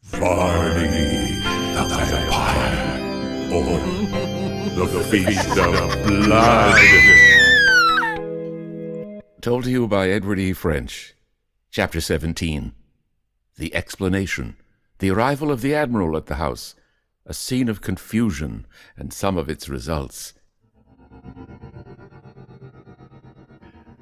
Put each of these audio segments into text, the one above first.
Varney, the vampire, or the feast of blood. Told to you by Edward E. French. Chapter 17. The explanation. The arrival of the Admiral at the house. A scene of confusion and some of its results.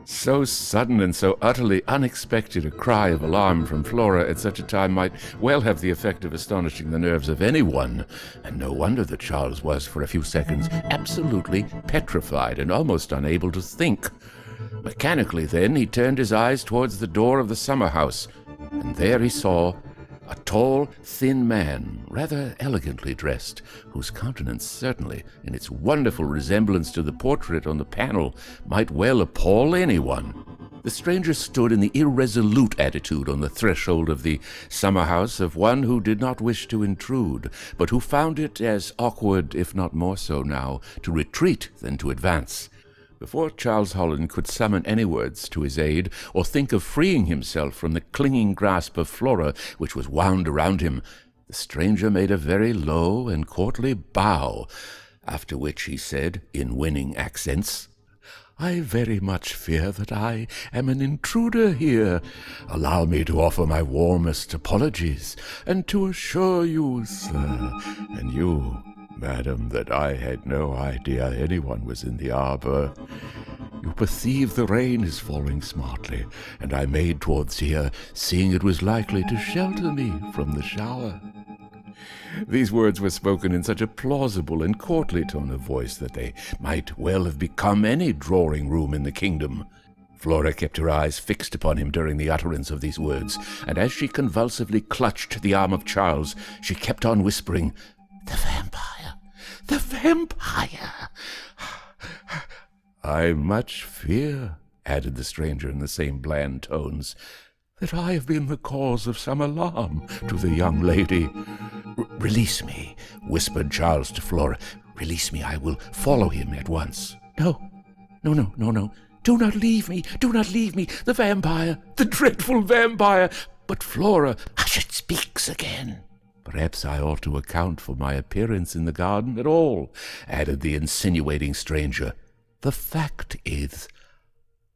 So sudden and so utterly unexpected a cry of alarm from Flora at such a time might well have the effect of astonishing the nerves of anyone, and no wonder that Charles was, for a few seconds, absolutely petrified and almost unable to think. Mechanically, then, he turned his eyes towards the door of the summer house, and there he saw a tall, thin man, rather elegantly dressed, whose countenance, certainly, in its wonderful resemblance to the portrait on the panel, might well appall anyone. The stranger stood in the irresolute attitude on the threshold of the summer house of one who did not wish to intrude, but who found it as awkward, if not more so now, to retreat than to advance. Before Charles Holland could summon any words to his aid, or think of freeing himself from the clinging grasp of Flora, which was wound around him, the stranger made a very low and courtly bow, after which he said, in winning accents, "I very much fear that I am an intruder here. Allow me to offer my warmest apologies, and to assure you, sir, and you, madam, that I had no idea anyone was in the arbor. You perceive the rain is falling smartly, and I made towards here, seeing it was likely to shelter me from the shower." These words were spoken in such a plausible and courtly tone of voice that they might well have become any drawing-room in the kingdom. Flora kept her eyes fixed upon him during the utterance of these words, and as she convulsively clutched the arm of Charles, she kept on whispering, "The vampire! The vampire!" "I much fear," added the stranger in the same bland tones, "that I have been the cause of some alarm to the young lady." "Release me," whispered Charles to Flora. "Release me, I will follow him at once." No. Do not leave me, the vampire, the dreadful vampire." "But Flora," "Hush, it speaks again." "Perhaps I ought to account for my appearance in the garden at all," added the insinuating stranger. "The fact is,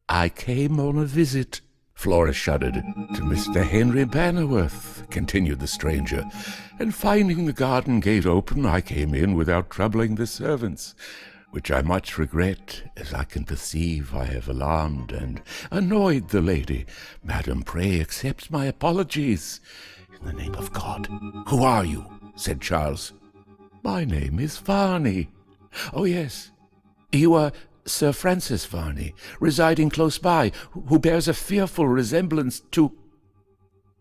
I came on a visit." Flora shuddered. "To Mr. Henry Bannerworth," continued the stranger, "and finding the garden gate open, I came in without troubling the servants, which I much regret, as I can perceive I have alarmed and annoyed the lady. Madam, pray accept my apologies. In the name of God." "Who are you?" said Charles. "My name is Varney." "Oh, yes. You are Sir Francis Varney, residing close by, who bears a fearful resemblance to—"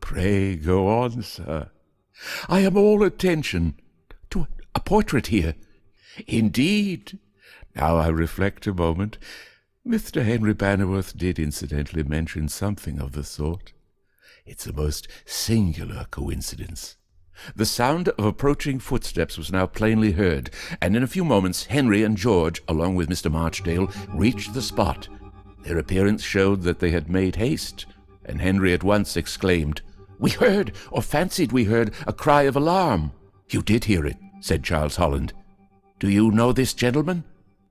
"Pray go on, sir. I am all attention. To a portrait here." "Indeed. Now I reflect a moment. Mr. Henry Bannerworth did incidentally mention something of the sort. It's a most singular coincidence." The sound of approaching footsteps was now plainly heard, and in a few moments Henry and George, along with Mr. Marchdale, reached the spot. Their appearance showed that they had made haste, and Henry at once exclaimed, "We heard, or fancied we heard, a cry of alarm." "You did hear it," said Charles Holland. "Do you know this gentleman?"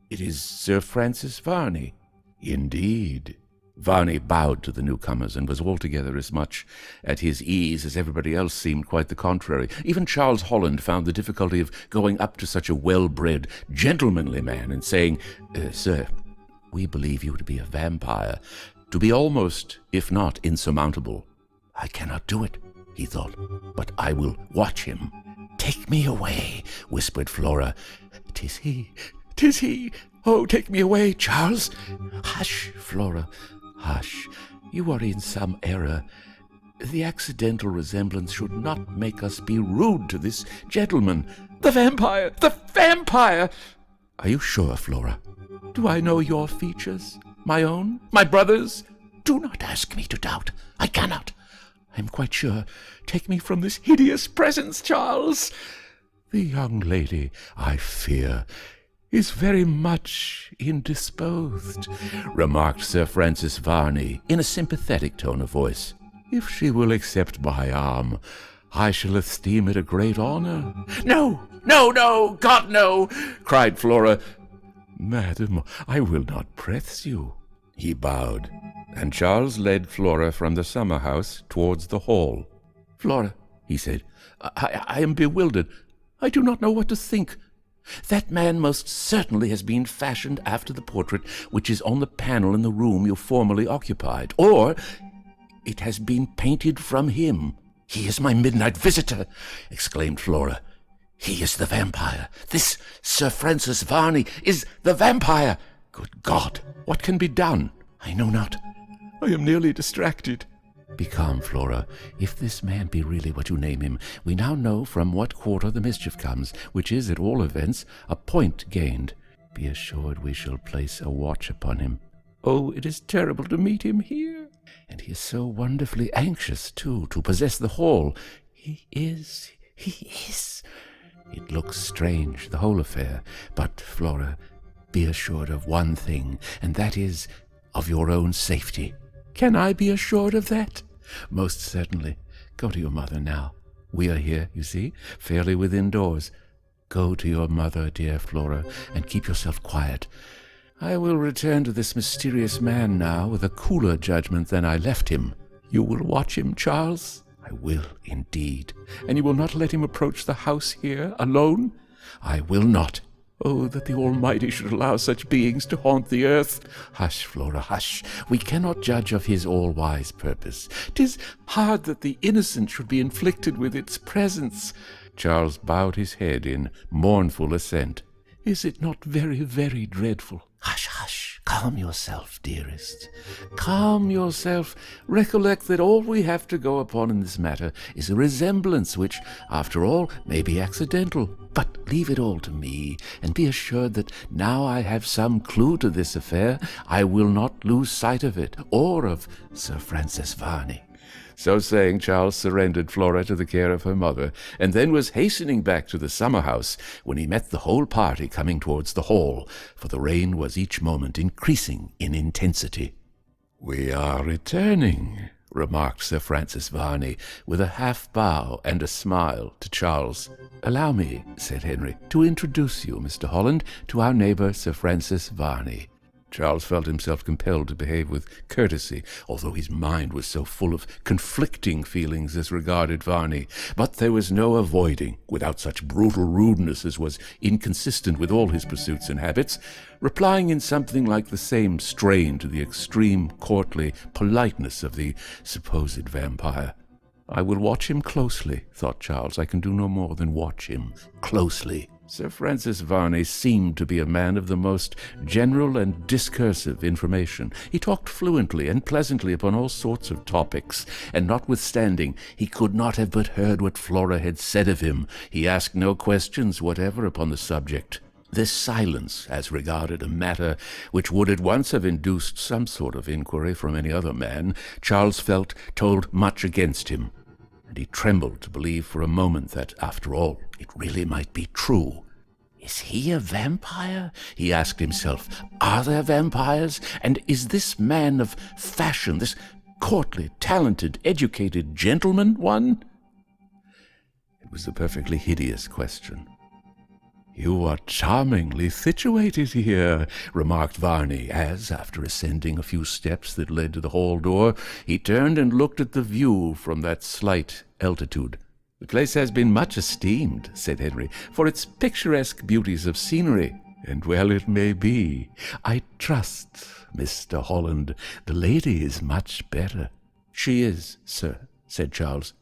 "It is Sir Francis Varney." "Indeed." Varney bowed to the newcomers and was altogether as much at his ease as everybody else seemed quite the contrary. Even Charles Holland found the difficulty of going up to such a well-bred, gentlemanly man and saying, "Sir, we believe you to be a vampire, to be almost, if not insurmountable." "I cannot do it," he thought, "but I will watch him." "Take me away," whispered Flora. "'Tis he. Oh, take me away, Charles." "Hush, Flora, hush. You are in some error. The accidental resemblance should not make us be rude to this gentleman." "The vampire! The vampire!" "Are you sure, Flora? Do I know your features? My own? My brother's?" "Do not ask me to doubt. I cannot. I am quite sure. Take me from this hideous presence, Charles." "The young lady, I fear, is very much indisposed," remarked Sir Francis Varney in a sympathetic tone of voice. "If she will accept my arm, I shall esteem it a great honor." "No, no, no, God, no!" cried Flora. "Madam, I will not press you." He bowed, and Charles led Flora from the summer house towards the hall. "Flora," he said, I am bewildered. I do not know what to think. That man most certainly has been fashioned after the portrait which is on the panel in the room you formerly occupied, or it has been painted from him." "He is my midnight visitor," exclaimed Flora. "He is the vampire. This Sir Francis Varney is the vampire. Good God, what can be done?" "I know not. I am nearly distracted." "Be calm, Flora. If this man be really what you name him, we now know from what quarter the mischief comes, which is, at all events, a point gained. Be assured we shall place a watch upon him. Oh, it is terrible to meet him here. And he is so wonderfully anxious, too, to possess the hall. He is. It looks strange, the whole affair. But, Flora, be assured of one thing, and that is of your own safety." "Can I be assured of that?" "Most certainly. Go to your mother now. We are here, you see, fairly within doors. Go to your mother, dear Flora, and keep yourself quiet. I will return to this mysterious man now with a cooler judgment than I left him. You will watch him, Charles?" "I will, indeed." "And you will not let him approach the house here alone?" "I will not." "Oh, that the Almighty should allow such beings to haunt the earth!" "Hush, Flora, hush. We cannot judge of his all-wise purpose. 'Tis hard that the innocent should be inflicted with its presence." Charles bowed his head in mournful assent. "Is it not very, very dreadful?" "Hush, hush. Calm yourself, dearest. Calm yourself. Recollect that all we have to go upon in this matter is a resemblance which, after all, may be accidental. But leave it all to me, and be assured that now I have some clue to this affair, I will not lose sight of it, or of Sir Francis Varney." So saying, Charles surrendered Flora to the care of her mother, and then was hastening back to the summer house when he met the whole party coming towards the hall, for the rain was each moment increasing in intensity. "We are returning," remarked Sir Francis Varney, with a half-bow and a smile to Charles. "Allow me," said Henry, "to introduce you, Mr. Holland, to our neighbour Sir Francis Varney." Charles felt himself compelled to behave with courtesy, although his mind was so full of conflicting feelings as regarded Varney. But there was no avoiding, without such brutal rudeness as was inconsistent with all his pursuits and habits, replying in something like the same strain to the extreme courtly politeness of the supposed vampire. "I will watch him closely," thought Charles. "I can do no more than watch him closely." Sir Francis Varney seemed to be a man of the most general and discursive information. He talked fluently and pleasantly upon all sorts of topics, and notwithstanding he could not have but heard what Flora had said of him, he asked no questions whatever upon the subject. This silence, as regarded a matter which would at once have induced some sort of inquiry from any other man, Charles felt told much against him, and he trembled to believe for a moment that, after all, it really might be true. "Is he a vampire?" he asked himself. "Are there vampires? And is this man of fashion, this courtly, talented, educated gentleman, one?" It was a perfectly hideous question. "You are charmingly situated here," remarked Varney, as, after ascending a few steps that led to the hall door, he turned and looked at the view from that slight altitude. "The place has been much esteemed," said Henry, "for its picturesque beauties of scenery." "And well it may be. I trust, Mr. Holland, the lady is much better." "She is, sir," said Charles.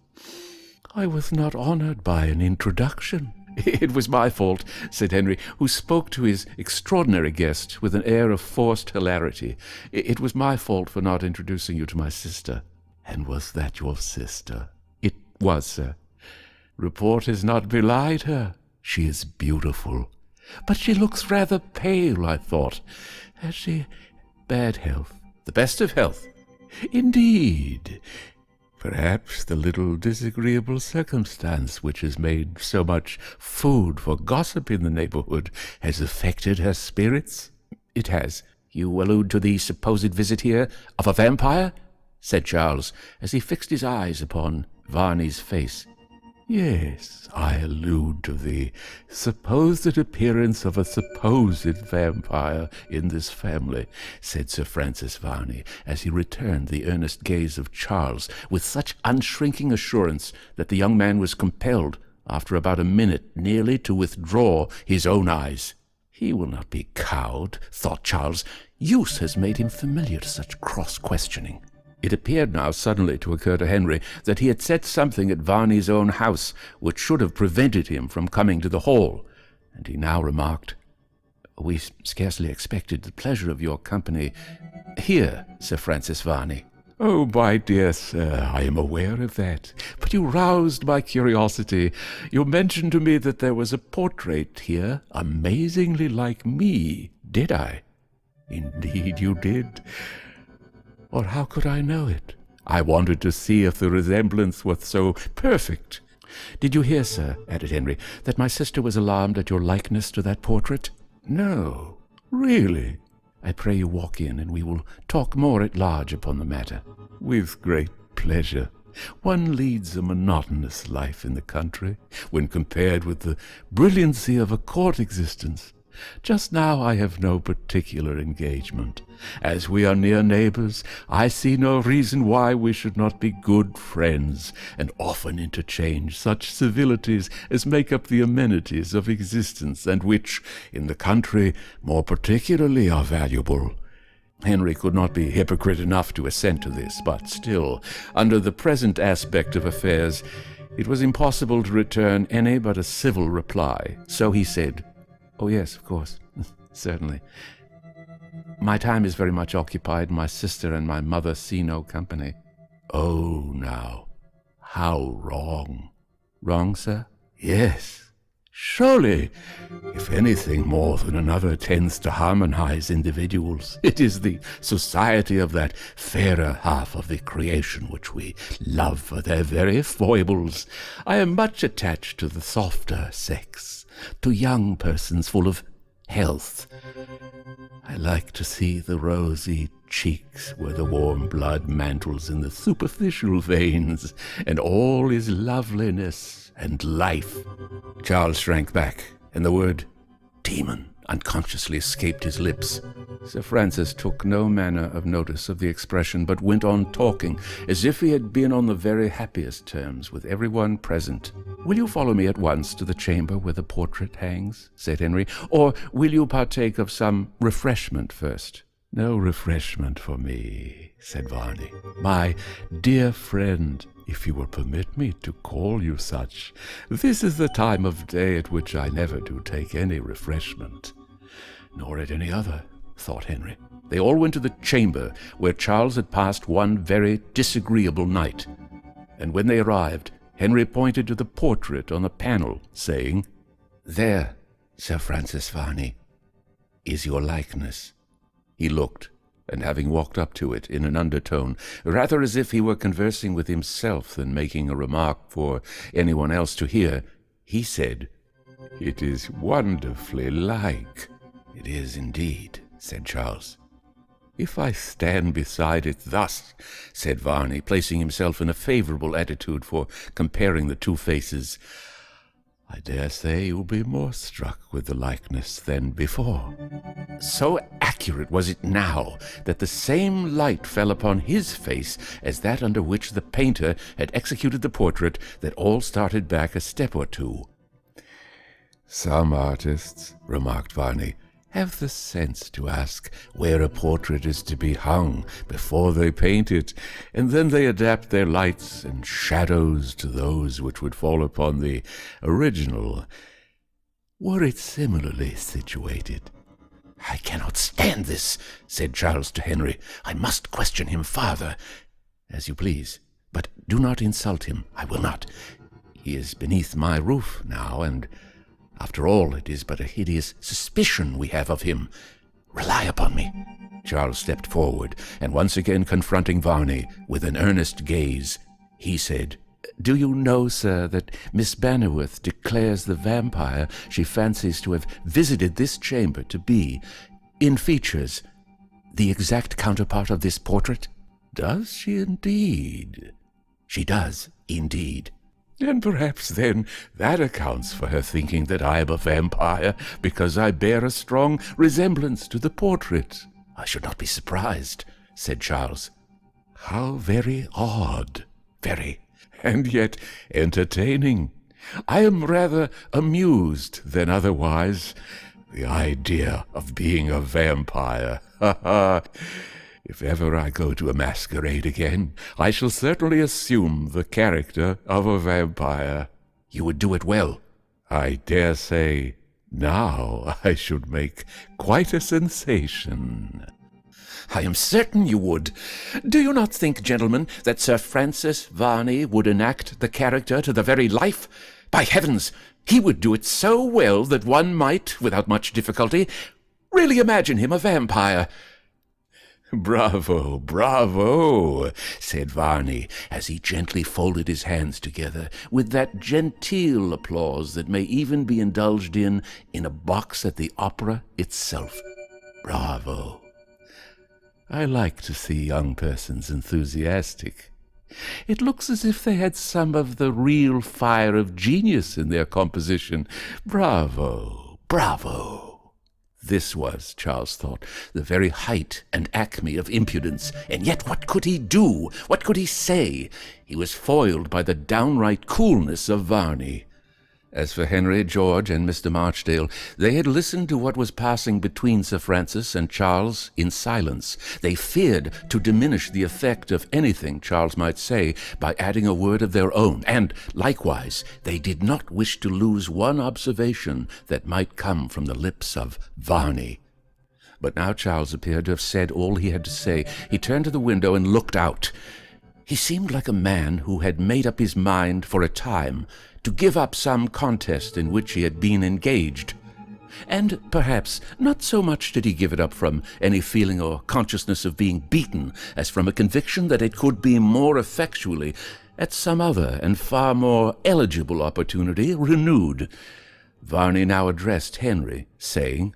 "I was not honoured by an introduction." "It was my fault," said Henry, who spoke to his extraordinary guest with an air of forced hilarity. "It was my fault for not introducing you to my sister." "And was that your sister?" "It was, sir." "Report has not belied her." "She is beautiful." "But she looks rather pale, I thought." "Has she bad health?" "The best of health." "Indeed. Perhaps the little disagreeable circumstance which has made so much food for gossip in the neighborhood has affected her spirits?" "It has." "You allude to the supposed visit here of a vampire?" said Charles, as he fixed his eyes upon Varney's face. Yes, I allude to the supposed appearance of a supposed vampire in this family, said Sir Francis Varney, as he returned the earnest gaze of Charles with such unshrinking assurance that the young man was compelled, after about a minute, nearly to withdraw his own eyes. He will not be cowed, thought Charles. Use has made him familiar to such cross-questioning. It appeared now suddenly to occur to Henry that he had said something at Varney's own house which should have prevented him from coming to the hall, and he now remarked, "We scarcely expected the pleasure of your company here, Sir Francis Varney." "Oh, my dear sir, I am aware of that, but you roused my curiosity. You mentioned to me that there was a portrait here, amazingly like me. Did I?" "Indeed you did. Or how could I know it? I wanted to see if the resemblance was so perfect. Did you hear, sir," added Henry, "that my sister was alarmed at your likeness to that portrait?" "No, really." "I pray you walk in, and we will talk more at large upon the matter." "With great pleasure. One leads a monotonous life in the country, when compared with the brilliancy of a court existence. Just now I have no particular engagement. As we are near neighbors, I see no reason why we should not be good friends, and often interchange such civilities as make up the amenities of existence, and which, in the country, more particularly are valuable." Henry could not be hypocrite enough to assent to this, but still, under the present aspect of affairs, it was impossible to return any but a civil reply. So he said, "Oh, yes, of course, certainly. My time is very much occupied. My sister and my mother see no company." "Oh, now, how wrong." "Wrong, sir?" "Yes, surely, if anything more than another tends to harmonize individuals, it is the society of that fairer half of the creation which we love for their very foibles. I am much attached to the softer sex, to young persons full of health. I like to see the rosy cheeks where the warm blood mantles in the superficial veins, and all is loveliness and life." Charles shrank back, and the word demon unconsciously escaped his lips. Sir Francis took no manner of notice of the expression, but went on talking as if he had been on the very happiest terms with everyone present. "Will you follow me at once to the chamber where the portrait hangs?" said Henry, "or will you partake of some refreshment first?" "No refreshment for me," said Varney. "My dear friend, if you will permit me to call you such, this is the time of day at which I never do take any refreshment." Nor at any other, thought Henry. They all went to the chamber where Charles had passed one very disagreeable night, and when they arrived, Henry pointed to the portrait on the panel, saying, "There, Sir Francis Varney, is your likeness." He looked, and having walked up to it in an undertone, rather as if he were conversing with himself than making a remark for anyone else to hear, he said, "It is wonderfully like." "It is indeed," said Charles. "If I stand beside it thus," said Varney, placing himself in a favorable attitude for comparing the two faces, "I dare say you'll be more struck with the likeness than before." So accurate was it now that the same light fell upon his face as that under which the painter had executed the portrait that all started back a step or two. "Some artists," remarked Varney, "have the sense to ask where a portrait is to be hung before they paint it, and then they adapt their lights and shadows to those which would fall upon the original. Were it similarly situated—" "I cannot stand this," said Charles to Henry. "I must question him farther." "As you please, but do not insult him." "I will not. He is beneath my roof now, and after all, it is but a hideous suspicion we have of him. Rely upon me." Charles stepped forward, and once again confronting Varney with an earnest gaze, he said, "Do you know, sir, that Miss Bannerworth declares the vampire she fancies to have visited this chamber to be, in features, the exact counterpart of this portrait?" "Does she indeed?" "She does, indeed." And perhaps then that accounts for her thinking that I am a vampire, because I bear a strong resemblance to the portrait. I should not be surprised, said Charles. How very odd. Very. And yet entertaining. I am rather amused than otherwise. The idea of being a vampire. Ha ha! If ever I go to a masquerade again, I shall certainly assume the character of a vampire. You would do it well. I dare say now I should make quite a sensation. I am certain you would. Do you not think, gentlemen, that Sir Francis Varney would enact the character to the very life? By heavens, he would do it so well that one might, without much difficulty, really imagine him a vampire. Bravo, bravo, said Varney, as he gently folded his hands together, with that genteel applause that may even be indulged in a box at the opera itself. Bravo. I like to see young persons enthusiastic. It looks as if they had some of the real fire of genius in their composition. Bravo, bravo. This was, Charles thought, the very height and acme of impudence. And yet what could he do? What could he say? He was foiled by the downright coolness of Varney. As for Henry, George, and Mr. Marchdale, they had listened to what was passing between Sir Francis and Charles in silence. They feared to diminish the effect of anything Charles might say by adding a word of their own, and, likewise, they did not wish to lose one observation that might come from the lips of Varney. But now Charles appeared to have said all he had to say. He turned to the window and looked out. He seemed like a man who had made up his mind for a time to give up some contest in which he had been engaged. And perhaps not so much did he give it up from any feeling or consciousness of being beaten as from a conviction that it could be more effectually, at some other and far more eligible opportunity, renewed. Varney now addressed Henry, saying,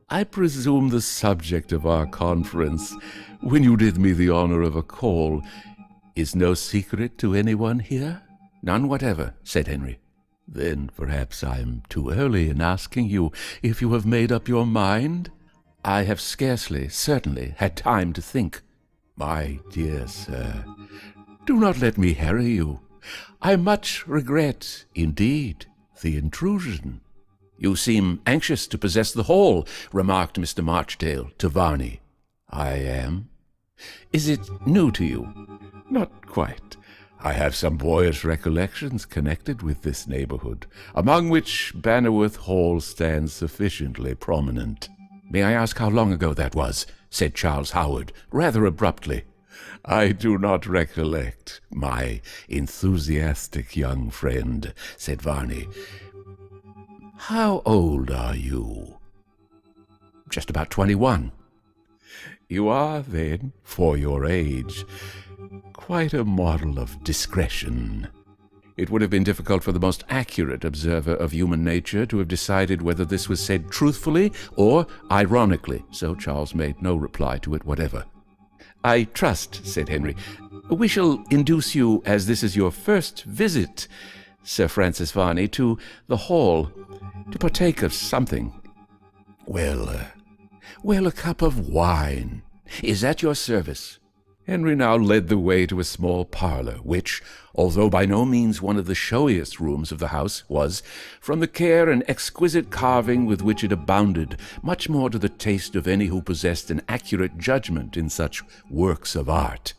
I presume the subject of our conference, when you did me the honor of a call, is no secret to anyone here? None whatever, said Henry. Then perhaps I am too early in asking you if you have made up your mind? I have scarcely, certainly, had time to think. My dear sir, do not let me harry you. I much regret, indeed, the intrusion. You seem anxious to possess the hall, remarked Mr. Marchdale to Varney. I am. Is it new to you? Not quite. I have some boyish recollections connected with this neighborhood, among which Bannerworth Hall stands sufficiently prominent. May I ask how long ago that was? Said Charles Howard, rather abruptly. I do not recollect, my enthusiastic young friend, said Varney. How old are you? Just about 21. You are, then, for your age, quite a model of discretion. It would have been difficult for the most accurate observer of human nature to have decided whether this was said truthfully or ironically, so Charles made no reply to it whatever. I trust, said Henry, we shall induce you, as this is your first visit, Sir Francis Varney, to the hall, to partake of something. Well, a cup of wine is at your service. Henry now led the way to a small parlor, which, although by no means one of the showiest rooms of the house, was, from the care and exquisite carving with which it abounded, much more to the taste of any who possessed an accurate judgment in such works of art.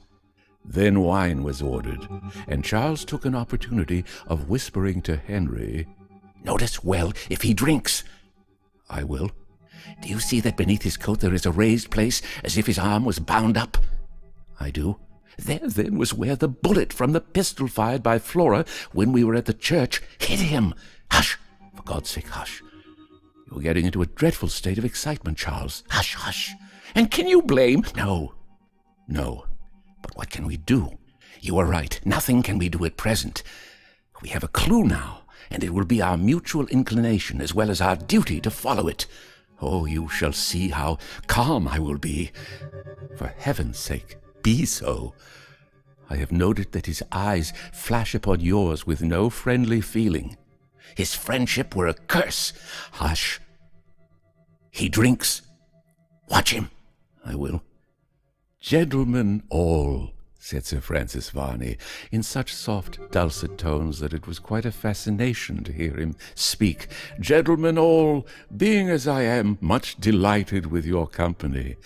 Then wine was ordered, and Charles took an opportunity of whispering to Henry, Notice well if he drinks. I will. Do you see that beneath his coat there is a raised place, as if his arm was bound up? I do. There, then, was where the bullet from the pistol fired by Flora when we were at the church hit him. Hush! For God's sake, hush. You're getting into a dreadful state of excitement, Charles. Hush, hush. And can you blame? No. But what can we do? You are right. Nothing can we do at present. We have a clue now, and it will be our mutual inclination as well as our duty to follow it. Oh, you shall see how calm I will be. For heaven's sake, be so. I have noted that his eyes flash upon yours with no friendly feeling. His friendship were a curse. Hush. He drinks. Watch him. I will. Gentlemen all, said Sir Francis Varney, in such soft, dulcet tones that it was quite a fascination to hear him speak. Gentlemen all, being as I am much delighted with your company,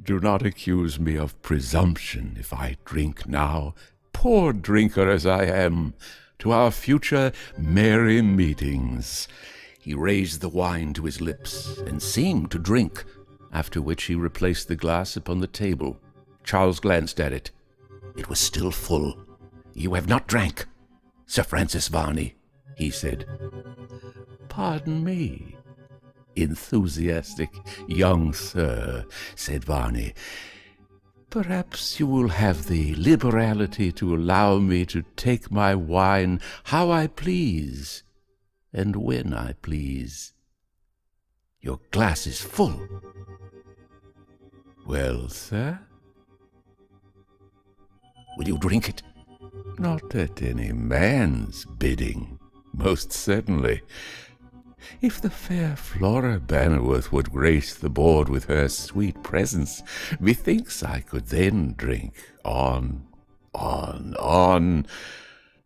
do not accuse me of presumption if I drink now, poor drinker as I am, to our future merry meetings. He raised the wine to his lips and seemed to drink, after which he replaced the glass upon the table. Charles glanced at it. It was still full. You have not drank, Sir Francis Varney, he said. Pardon me, enthusiastic young sir, said Varney. Perhaps you will have the liberality to allow me to take my wine how I please, and when I please. Your glass is full. Well, sir? Will you drink it? Not at any man's bidding, most certainly. If the fair Flora Bannerworth would grace the board with her sweet presence, methinks I could then drink on.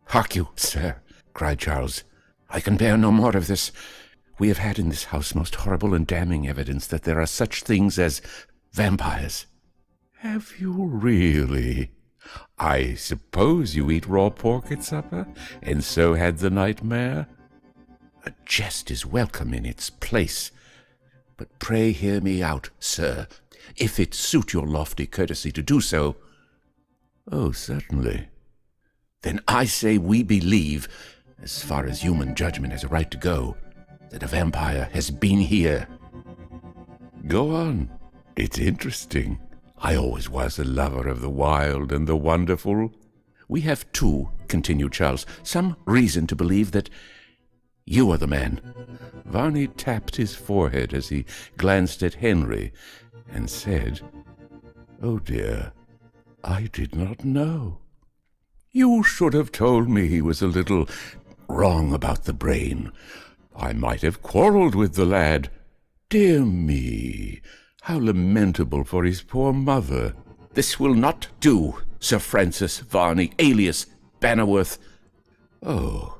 Hark you, sir, cried Charles. I can bear no more of this. We have had in this house most horrible and damning evidence that there are such things as vampires. Have you really? I suppose you eat raw pork at supper, and so had the nightmare? A jest is welcome in its place. But pray hear me out, sir, if it suit your lofty courtesy to do so. Oh, certainly. Then I say we believe, as far as human judgment has a right to go, that a vampire has been here. Go on. It's interesting. I always was a lover of the wild and the wonderful. We have, too, continued Charles, some reason to believe that you are the man. Varney tapped his forehead as he glanced at Henry and said, Oh dear, I did not know. You should have told me he was a little wrong about the brain. I might have quarrelled with the lad. Dear me, how lamentable for his poor mother. This will not do, Sir Francis Varney, alias Bannerworth. Oh,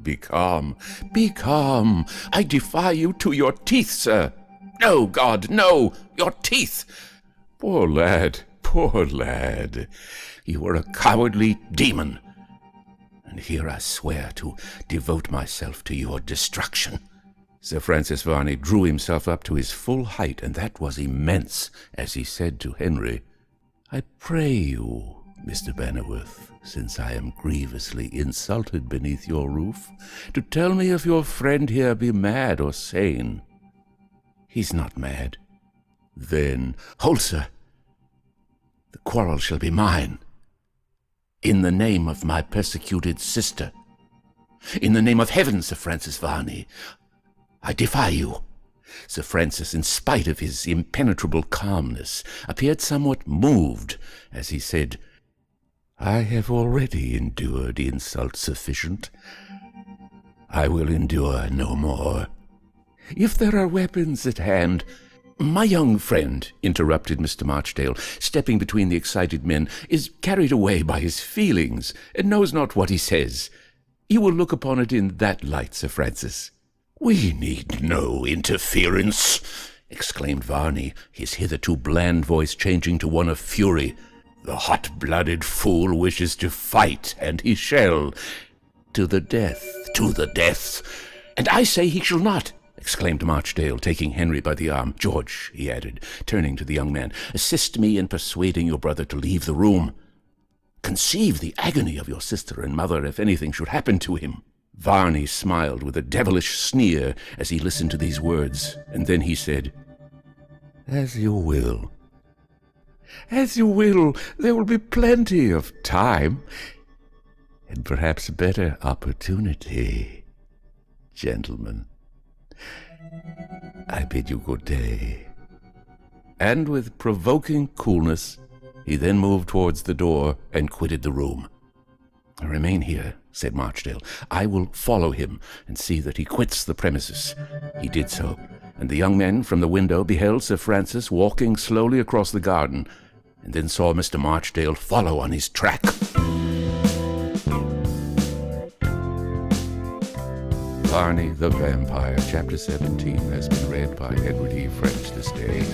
be calm, be calm. I defy you to your teeth, sir. No, God, no, your teeth. Poor lad, poor lad. You are a cowardly demon. And here I swear to devote myself to your destruction. Sir Francis Varney drew himself up to his full height, and that was immense, as he said to Henry, I pray you, Mr. Bannerworth, since I am grievously insulted beneath your roof, to tell me if your friend here be mad or sane. He's not mad. Then, hold, sir. The quarrel shall be mine. In the name of my persecuted sister. In the name of heaven, Sir Francis Varney, I defy you. Sir Francis, in spite of his impenetrable calmness, appeared somewhat moved as he said, I have already endured insult sufficient. I will endure no more. If there are weapons at hand— My young friend, interrupted Mr. Marchdale, stepping between the excited men, is carried away by his feelings, and knows not what he says. You will look upon it in that light, Sir Francis. We need no interference, exclaimed Varney, his hitherto bland voice changing to one of fury. The hot-blooded fool wishes to fight, and he shall. To the death, to the death. And I say he shall not, exclaimed Marchdale, taking Henry by the arm. George, he added, turning to the young man, assist me in persuading your brother to leave the room. Conceive the agony of your sister and mother if anything should happen to him. Varney smiled with a devilish sneer as he listened to these words, and then he said, As you will. As you will. There will be plenty of time, and perhaps better opportunity. Gentlemen, I bid you good day. And with provoking coolness, He then moved towards the door and quitted the room. "Remain here," said Marchdale. "I will follow him and see that he quits the premises." He did so, and the young men from the window beheld Sir Francis walking slowly across the garden, and then saw Mr. Marchdale follow on his track. Varney the Vampire, Chapter 17, has been read by Edward E. French this day.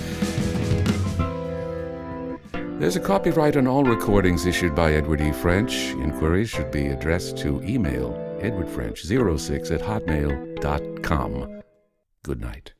There's a copyright on all recordings issued by Edward E. French. Inquiries should be addressed to email edwardfrench06@hotmail.com. Good night.